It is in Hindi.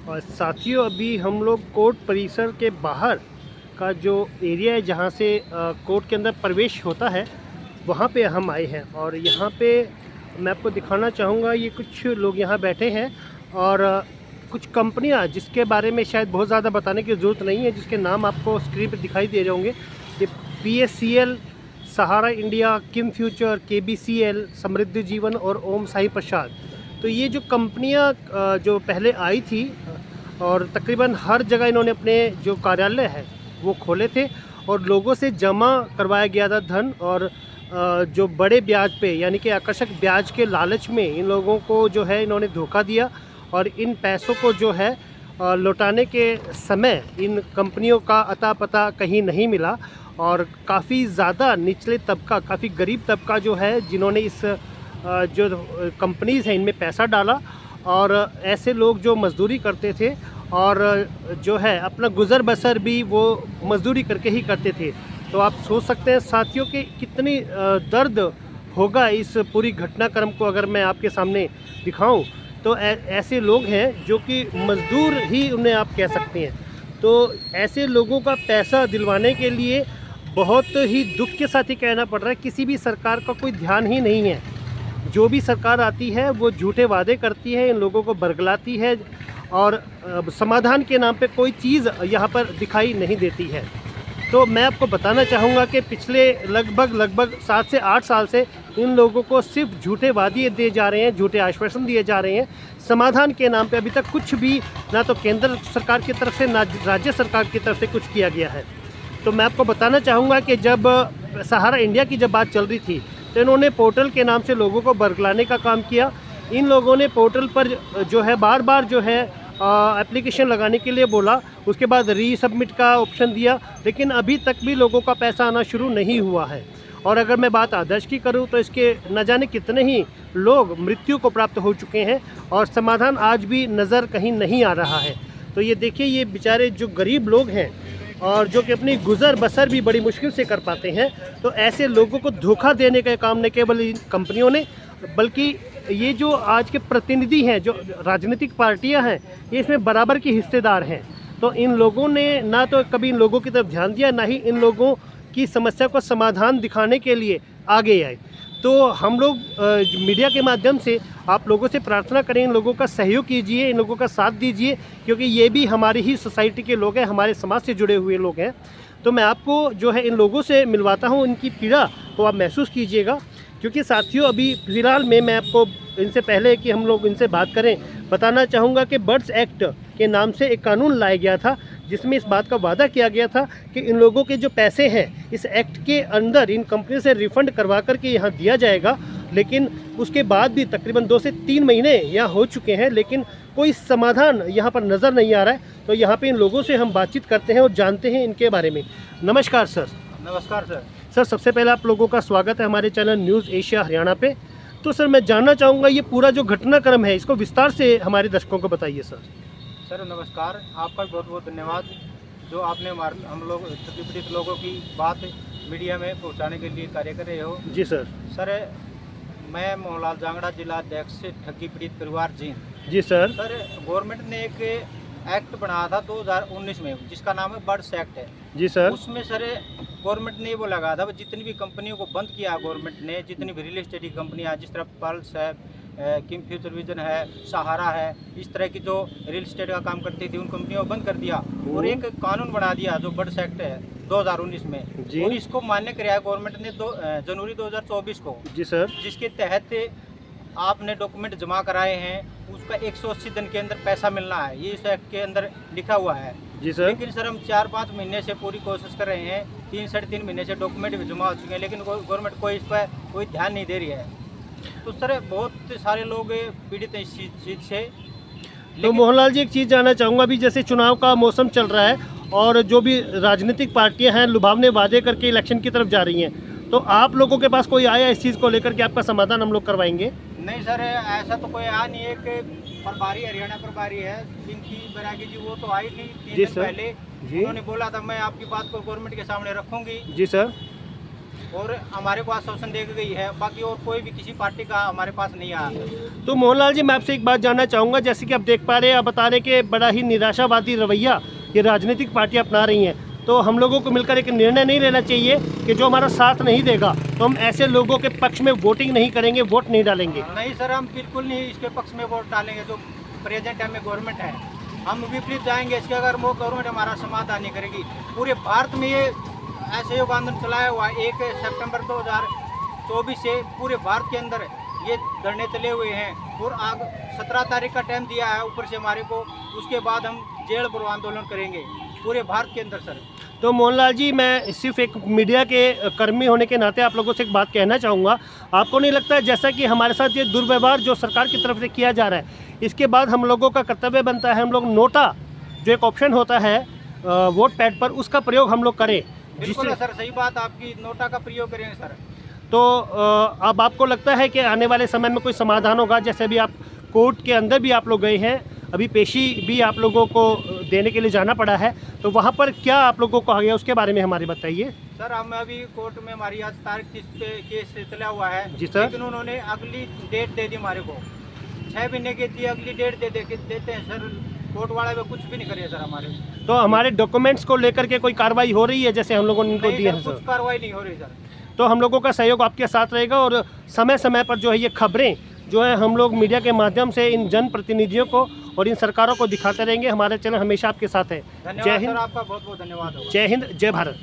और साथियों, अभी हम लोग कोर्ट परिसर के बाहर का जो एरिया है जहाँ से कोर्ट के अंदर प्रवेश होता है, वहाँ पे हम आए हैं। और यहाँ पे मैं आपको दिखाना चाहूँगा, ये कुछ लोग यहाँ बैठे हैं और कुछ कंपनियाँ जिसके बारे में शायद बहुत ज़्यादा बताने की ज़रूरत नहीं है, जिसके नाम आपको स्क्रीन पर दिखाई दे रहे होंगे। ये PSCL, सहारा इंडिया, किम फ्यूचर, KBCL, समृद्धि जीवन और ओम साई प्रसाद। तो ये जो कंपनियां जो पहले आई थी और तकरीबन हर जगह इन्होंने अपने जो कार्यालय है वो खोले थे और लोगों से जमा करवाया गया था धन, और जो बड़े ब्याज पे यानी कि आकर्षक ब्याज के लालच में इन लोगों को जो है इन्होंने धोखा दिया। और इन पैसों को जो है लौटाने के समय इन कंपनियों का अता पता कहीं नहीं मिला और काफ़ी ज़्यादा निचले तबका, काफ़ी गरीब तबका जो है, जिन्होंने इस जो कंपनीज़ हैं इनमें पैसा डाला, और ऐसे लोग जो मज़दूरी करते थे और जो है अपना गुज़र बसर भी वो मज़दूरी करके ही करते थे। तो आप सोच सकते हैं साथियों कि कितनी दर्द होगा इस पूरी घटनाक्रम को अगर मैं आपके सामने दिखाऊं। तो ऐसे लोग हैं जो कि मज़दूर ही उन्हें आप कह सकते हैं। तो ऐसे लोगों का पैसा दिलवाने के लिए बहुत ही दुख के साथ ही कहना पड़ रहा है, किसी भी सरकार का कोई ध्यान ही नहीं है। जो भी सरकार आती है वो झूठे वादे करती है, इन लोगों को बरगलाती है और समाधान के नाम पे कोई चीज़ यहाँ पर दिखाई नहीं देती है। तो मैं आपको बताना चाहूँगा कि पिछले लगभग 7 से 8 साल से इन लोगों को सिर्फ झूठे वादे दिए जा रहे हैं, झूठे आश्वासन दिए जा रहे हैं। समाधान के नाम पे अभी तक कुछ भी ना तो केंद्र सरकार की तरफ से ना राज्य सरकार की तरफ से कुछ किया गया है। तो मैं आपको बताना चाहूँगा कि जब सहारा इंडिया की जब बात चल रही थी तो इन्होंने पोर्टल के नाम से लोगों को बरगलाने का काम किया। इन लोगों ने पोर्टल पर जो है बार बार जो है एप्लीकेशन लगाने के लिए बोला, उसके बाद रीसबमिट का ऑप्शन दिया, लेकिन अभी तक भी लोगों का पैसा आना शुरू नहीं हुआ है। और अगर मैं बात आदर्श की करूं तो इसके न जाने कितने ही लोग मृत्यु को प्राप्त हो चुके हैं और समाधान आज भी नज़र कहीं नहीं आ रहा है। तो ये देखिए, ये बेचारे जो गरीब लोग हैं और जो कि अपनी गुज़र बसर भी बड़ी मुश्किल से कर पाते हैं, तो ऐसे लोगों को धोखा देने का काम न केवल इन कंपनियों ने, बल्कि ये जो आज के प्रतिनिधि हैं, जो राजनीतिक पार्टियां हैं, ये इसमें बराबर की हिस्सेदार हैं। तो इन लोगों ने ना तो कभी इन लोगों की तरफ ध्यान दिया, ना ही इन लोगों की समस्या को समाधान दिखाने के लिए आगे आए। तो हम लोग मीडिया के माध्यम से आप लोगों से प्रार्थना करें, इन लोगों का सहयोग कीजिए, इन लोगों का साथ दीजिए, क्योंकि ये भी हमारी ही सोसाइटी के लोग हैं, हमारे समाज से जुड़े हुए लोग हैं। तो मैं आपको जो है इन लोगों से मिलवाता हूँ, इनकी पीड़ा को आप महसूस कीजिएगा। क्योंकि साथियों, अभी फ़िलहाल में मैं आपको इनसे पहले कि हम लोग इनसे बात करें, बताना चाहूँगा कि बर्ड्स एक्ट के नाम से एक कानून लाया गया था, जिसमें इस बात का वादा किया गया था कि इन लोगों के जो पैसे हैं इस एक्ट के अंदर इन कंपनी से रिफ़ंड करवा करके यहाँ दिया जाएगा। लेकिन उसके बाद भी तकरीबन 2 से 3 महीने यहाँ हो चुके हैं, लेकिन कोई समाधान यहाँ पर नज़र नहीं आ रहा है। तो यहाँ पे इन लोगों से हम बातचीत करते हैं और जानते हैं इनके बारे में। नमस्कार सर। नमस्कार सर। सर, सबसे पहले आप लोगों का स्वागत है हमारे चैनल न्यूज़ एशिया हरियाणा पे। तो सर, मैं जानना चाहूँगा ये पूरा जो घटनाक्रम है इसको विस्तार से हमारे दर्शकों को बताइए सर। सर नमस्कार, आपका बहुत बहुत धन्यवाद जो आपने हम लोग क्षतिपीड़ित लोगों की बात मीडिया में पहुंचाने के लिए कार्य कर रहे हो। जी सर। सर, मैं मोहनलाल जांगड़ा जिला अध्यक्ष ठगी पीड़ित परिवार जींद। जी सर। सर, गवर्नमेंट ने एक एक्ट बनाया था 2019 में, जिसका नाम है बर्ड्स एक्ट है। जी सर। उसमें सर गवर्नमेंट ने वो लगाया था, जितनी भी कंपनियों को बंद किया गवर्नमेंट ने, जितनी भी रियल एस्टेट की कंपनियाँ, जिस तरह पल्स है, किम फ्यूचर विजन है, सहारा है, इस तरह की जो रियल एस्टेट का काम करती थी उन कंपनियों को बंद कर दिया और एक कानून बना दिया जो बर्ड्स एक्ट है 2019 में। और इसको मान्य कराया गवर्नमेंट ने जनवरी 2024 को। जी सर। जिसके तहत आपने डॉक्यूमेंट जमा कराए हैं, उसका 180 दिन के अंदर पैसा मिलना है, ये इस एक्ट के अंदर लिखा हुआ है। जी सर। लेकिन सर हम 4-5 महीने से पूरी कोशिश कर रहे हैं, 3-3.5 महीने से डॉक्यूमेंट भी जमा हो चुके हैं, लेकिन गवर्नमेंट कोई इस पर कोई ध्यान नहीं दे रही है। तो सर बहुत सारे लोग पीड़ित हैं इस चीज़ से। तो मोहनलाल जी, एक चीज़ जानना चाहूँगा, अभी जैसे चुनाव का मौसम चल रहा है और जो भी राजनीतिक पार्टियां हैं लुभावने वादे करके इलेक्शन की तरफ जा रही हैं, तो आप लोगों के पास कोई आया इस चीज़ को लेकर के आपका समाधान हम लोग करवाएंगे? नहीं सर, ऐसा तो कोई आया नहीं। एक प्रभारी हरियाणा प्रभारी है पिंकी बैरागी जी, वो तो आई थी 3 दिन पहले। उन्होंने बोला था मैं आपकी बात को गवर्नमेंट के सामने रखूंगी। जी सर। और हमारे को आश्वासन दे गई है, बाकी और कोई भी किसी पार्टी का हमारे पास नहीं आया। तो मोहनलाल जी, मैं आपसे एक बात जानना चाहूँगा, जैसे कि आप देख पा रहे हैं, आप बता रहे हैं कि बड़ा ही निराशावादी रवैया ये राजनीतिक पार्टी अपना रही हैं, तो हम लोगों को मिलकर एक निर्णय नहीं लेना चाहिए कि जो हमारा साथ नहीं देगा तो हम ऐसे लोगों के पक्ष में वोटिंग नहीं करेंगे, वोट नहीं डालेंगे? नहीं सर, हम बिल्कुल नहीं इसके पक्ष में वोट डालेंगे। जो प्रेजेंट टाइम में गवर्नमेंट है, हम विपरीत जाएंगे इसके, अगर वो गवर्नमेंट हमारा समाधान नहीं करेगी। पूरे भारत में ये असहयोग आंदोलन चलाया हुआ 1 सितंबर 2024 से पूरे भारत के अंदर ये धरने चले हुए हैं, और आग 17 तारीख का टाइम दिया है ऊपर से हमारे को, उसके बाद हम जेल भरो आंदोलन करेंगे पूरे भारत के अंदर सर। तो मोहनलाल जी, मैं सिर्फ एक मीडिया के कर्मी होने के नाते आप लोगों से एक बात कहना चाहूँगा, आपको नहीं लगता है जैसा कि हमारे साथ ये दुर्व्यवहार जो सरकार की तरफ से किया जा रहा है, इसके बाद हम लोगों का कर्तव्य बनता है, हम लोग नोटा जो एक ऑप्शन होता है वोट पैड पर, उसका प्रयोग हम लोग करें? बिल्कुल सर, सही बात आपकी, नोटा का प्रयोग करेंगे सर। तो अब आपको लगता है कि आने वाले समय में कोई समाधान होगा? जैसे अभी आप कोर्ट के अंदर भी आप लोग गए हैं, अभी पेशी भी आप लोगों को देने के लिए जाना पड़ा है, तो वहाँ पर क्या आप लोगों को आ गया, उसके बारे में हमारे बताइए। सर, हम अभी कोर्ट में, हमारी आज तारीख 30 पे केस चला हुआ है जी सर। लेकिन उन्होंने अगली डेट दे दी हमारे को, 6 महीने की थी, अगली डेट देते हैं सर। कोर्ट वाले में कुछ भी नहीं करे सर हमारे। तो हमारे डॉक्यूमेंट्स को लेकर के कोई कार्रवाई हो रही है जैसे हम लोगों ने इनको दिए हैं कुछ सर? कार्रवाई नहीं हो रही सर। तो हम लोगों का सहयोग आपके साथ रहेगा, और समय समय पर जो है ये खबरें जो है हम लोग मीडिया के माध्यम से इन जनप्रतिनिधियों को और इन सरकारों को दिखाते रहेंगे। हमारे चैनल हमेशा आपके साथ है। जय धन्यवाद हिंद सर, आपका बहुत बहुत धन्यवाद। जय हिंद, जय भारत।